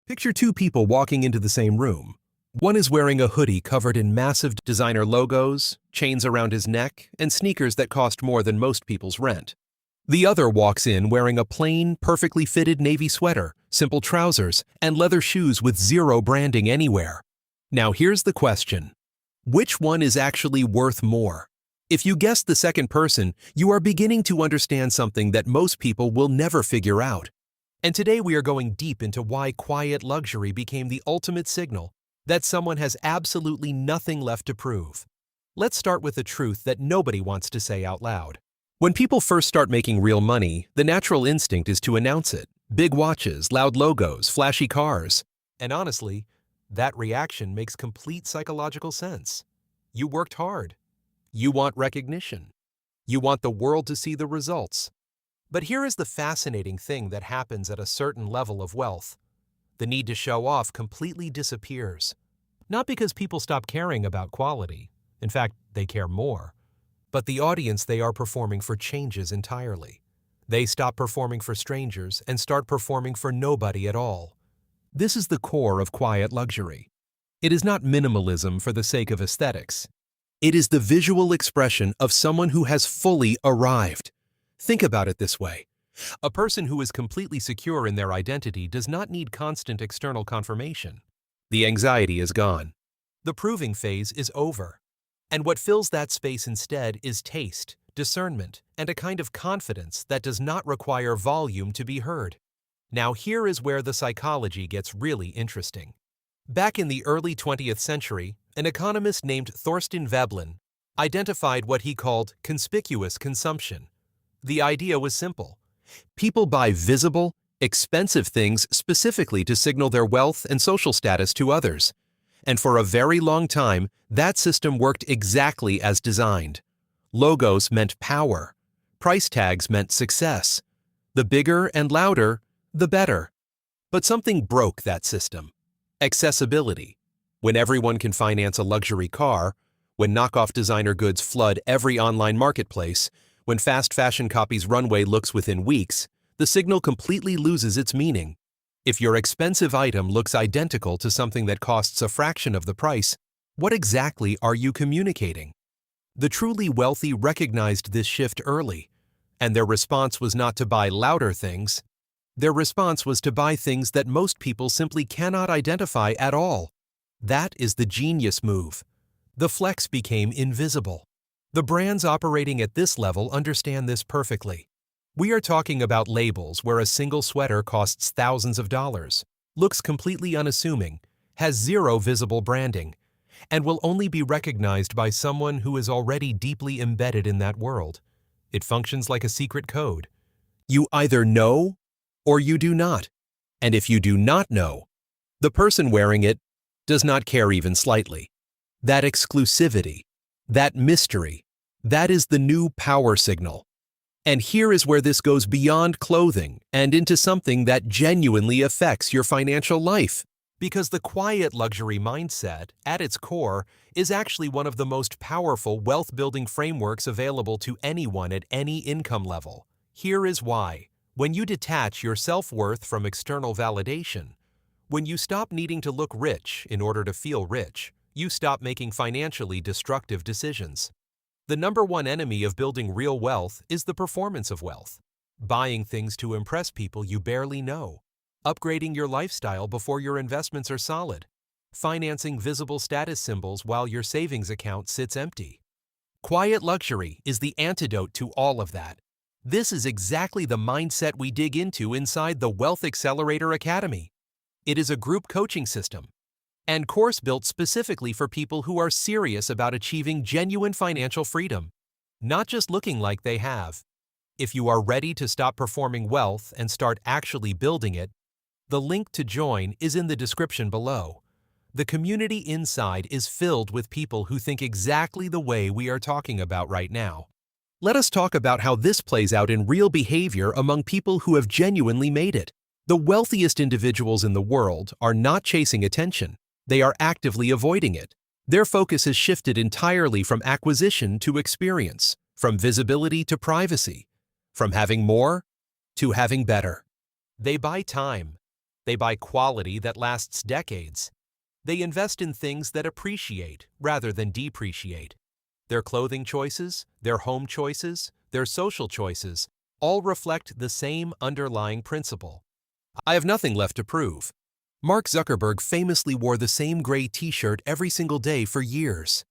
Picture two people walking into the same room. One is wearing a hoodie covered in massive designer logos, chains around his neck, and sneakers that cost more than most people's rent. The other walks in wearing a plain, perfectly fitted navy sweater, simple trousers, and leather shoes with zero branding anywhere. Now here's the question. Which one is actually worth more? If you guess the second person, you are beginning to understand something that most people will never figure out. And today we are going deep into why quiet luxury became the ultimate signal that someone has absolutely nothing left to prove. Let's start with a truth that nobody wants to say out loud. When people first start making real money, the natural instinct is to announce it. Big watches, loud logos, flashy cars. And honestly, that reaction makes complete psychological sense. You worked hard. You want recognition. You want the world to see the results. But here is the fascinating thing that happens at a certain level of wealth. The need to show off completely disappears. Not because people stop caring about quality. In fact, they care more. But the audience they are performing for changes entirely. They stop performing for strangers and start performing for nobody at all. This is the core of quiet luxury. It is not minimalism for the sake of aesthetics. It is the visual expression of someone who has fully arrived. Think about it this way. A person who is completely secure in their identity does not need constant external confirmation. The anxiety is gone. The proving phase is over. And what fills that space instead is taste, discernment, and a kind of confidence that does not require volume to be heard. Now here is where the psychology gets really interesting. Back in the early 20th century, an economist named Thorstein Veblen identified what he called conspicuous consumption. The idea was simple. People buy visible, expensive things specifically to signal their wealth and social status to others. And for a very long time, that system worked exactly as designed. Logos meant power. Price tags meant success. The bigger and louder, the better. But something broke that system. Accessibility. When everyone can finance a luxury car, when knockoff designer goods flood every online marketplace, when fast fashion copies runway looks within weeks, the signal completely loses its meaning. If your expensive item looks identical to something that costs a fraction of the price, what exactly are you communicating? The truly wealthy recognized this shift early, and their response was not to buy louder things. Their response was to buy things that most people simply cannot identify at all. That is the genius move. The flex became invisible. The brands operating at this level understand this perfectly. We are talking about labels where a single sweater costs thousands of dollars, looks completely unassuming, has zero visible branding, and will only be recognized by someone who is already deeply embedded in that world. It functions like a secret code. You either know or you do not. And if you do not know, the person wearing it does not care even slightly. That exclusivity, that mystery, that is the new power signal. And here is where this goes beyond clothing and into something that genuinely affects your financial life. Because the quiet luxury mindset, at its core, is actually one of the most powerful wealth-building frameworks available to anyone at any income level. Here is why. When you detach your self-worth from external validation, when you stop needing to look rich in order to feel rich, you stop making financially destructive decisions. The number one enemy of building real wealth is the performance of wealth. Buying things to impress people you barely know. Upgrading your lifestyle before your investments are solid. Financing visible status symbols while your savings account sits empty. Quiet luxury is the antidote to all of that. This is exactly the mindset we dig into inside the Wealth Accelerator Academy. It is a group coaching system and course built specifically for people who are serious about achieving genuine financial freedom, not just looking like they have. If you are ready to stop performing wealth and start actually building it, the link to join is in the description below. The community inside is filled with people who think exactly the way we are talking about right now. Let us talk about how this plays out in real behavior among people who have genuinely made it. The wealthiest individuals in the world are not chasing attention. They are actively avoiding it. Their focus has shifted entirely from acquisition to experience, from visibility to privacy, from having more to having better. They buy time. They buy quality that lasts decades. They invest in things that appreciate rather than depreciate. Their clothing choices, their home choices, their social choices all reflect the same underlying principle. I have nothing left to prove. Mark Zuckerberg famously wore the same gray t-shirt every single day for years.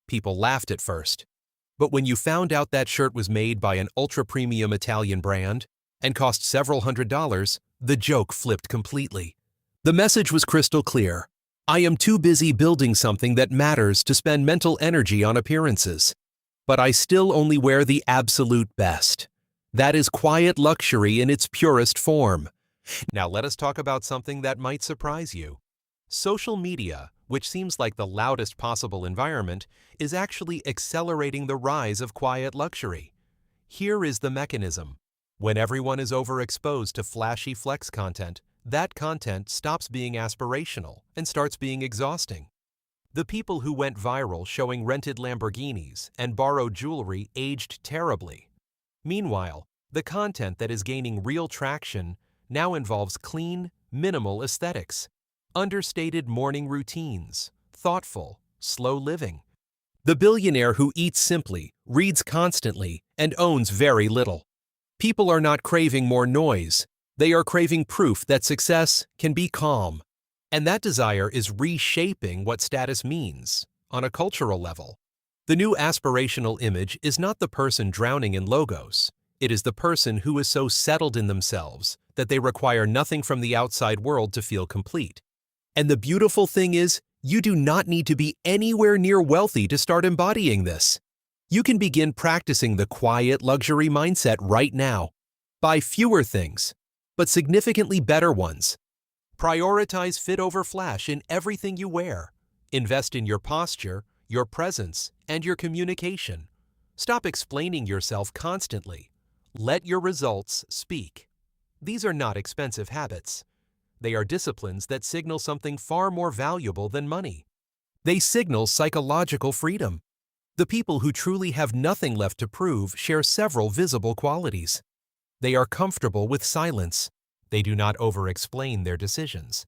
People laughed at first. But when you found out that shirt was made by an ultra-premium Italian brand and cost several $100s, the joke flipped completely. The message was crystal clear. I am too busy building something that matters to spend mental energy on appearances. But I still only wear the absolute best. That is quiet luxury in its purest form. Now let us talk about something that might surprise you. Social media, which seems like the loudest possible environment, is actually accelerating the rise of quiet luxury. Here is the mechanism. When everyone is overexposed to flashy flex content, that content stops being aspirational and starts being exhausting. The people who went viral showing rented Lamborghinis and borrowed jewelry aged terribly. Meanwhile, the content that is gaining real traction now involves clean, minimal aesthetics, understated morning routines, thoughtful, slow living. The billionaire who eats simply, reads constantly, and owns very little. People are not craving more noise. They are craving proof that success can be calm. And that desire is reshaping what status means on a cultural level. The new aspirational image is not the person drowning in logos. It is the person who is so settled in themselves that they require nothing from the outside world to feel complete. And the beautiful thing is, you do not need to be anywhere near wealthy to start embodying this. You can begin practicing the quiet luxury mindset right now. Buy fewer things, but significantly better ones. Prioritize fit over flash in everything you wear. Invest in your posture, your presence, and your communication. Stop explaining yourself constantly. Let your results speak. These are not expensive habits. They are disciplines that signal something far more valuable than money. They signal psychological freedom. The people who truly have nothing left to prove share several visible qualities. They are comfortable with silence. They do not over-explain their decisions.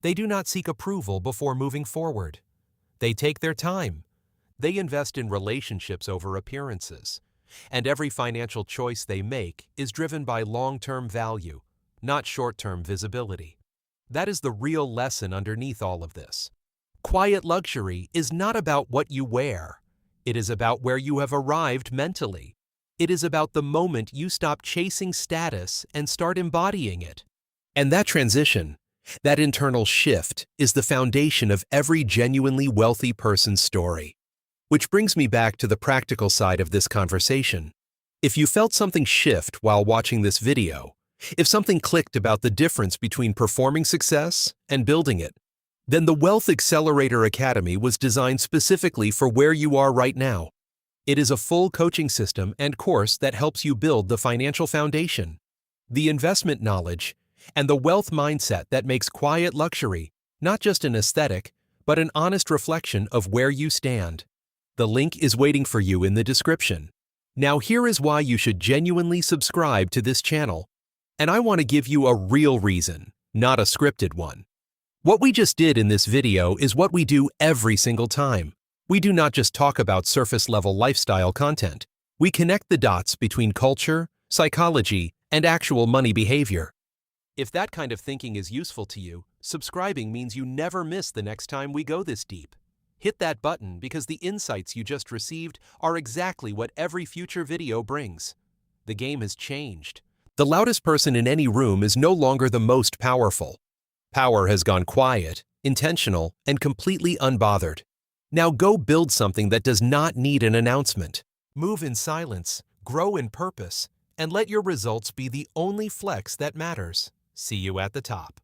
They do not seek approval before moving forward. They take their time. They invest in relationships over appearances. And every financial choice they make is driven by long-term value, not short-term visibility. That is the real lesson underneath all of this. Quiet luxury is not about what you wear. It is about where you have arrived mentally. It is about the moment you stop chasing status and start embodying it. And that transition, that internal shift, is the foundation of every genuinely wealthy person's story. Which brings me back to the practical side of this conversation. If you felt something shift while watching this video, if something clicked about the difference between performing success and building it, then the Wealth Accelerator Academy was designed specifically for where you are right now. It is a full coaching system and course that helps you build the financial foundation, the investment knowledge, and the wealth mindset that makes quiet luxury not just an aesthetic, but an honest reflection of where you stand. The link is waiting for you in the description. Now here is why you should genuinely subscribe to this channel. And I want to give you a real reason, not a scripted one. What we just did in this video is what we do every single time. We do not just talk about surface-level lifestyle content. We connect the dots between culture, psychology, and actual money behavior. If that kind of thinking is useful to you, subscribing means you never miss the next time we go this deep. Hit that button because the insights you just received are exactly what every future video brings. The game has changed. The loudest person in any room is no longer the most powerful. Power has gone quiet, intentional, and completely unbothered. Now go build something that does not need an announcement. Move in silence, grow in purpose, and let your results be the only flex that matters. See you at the top.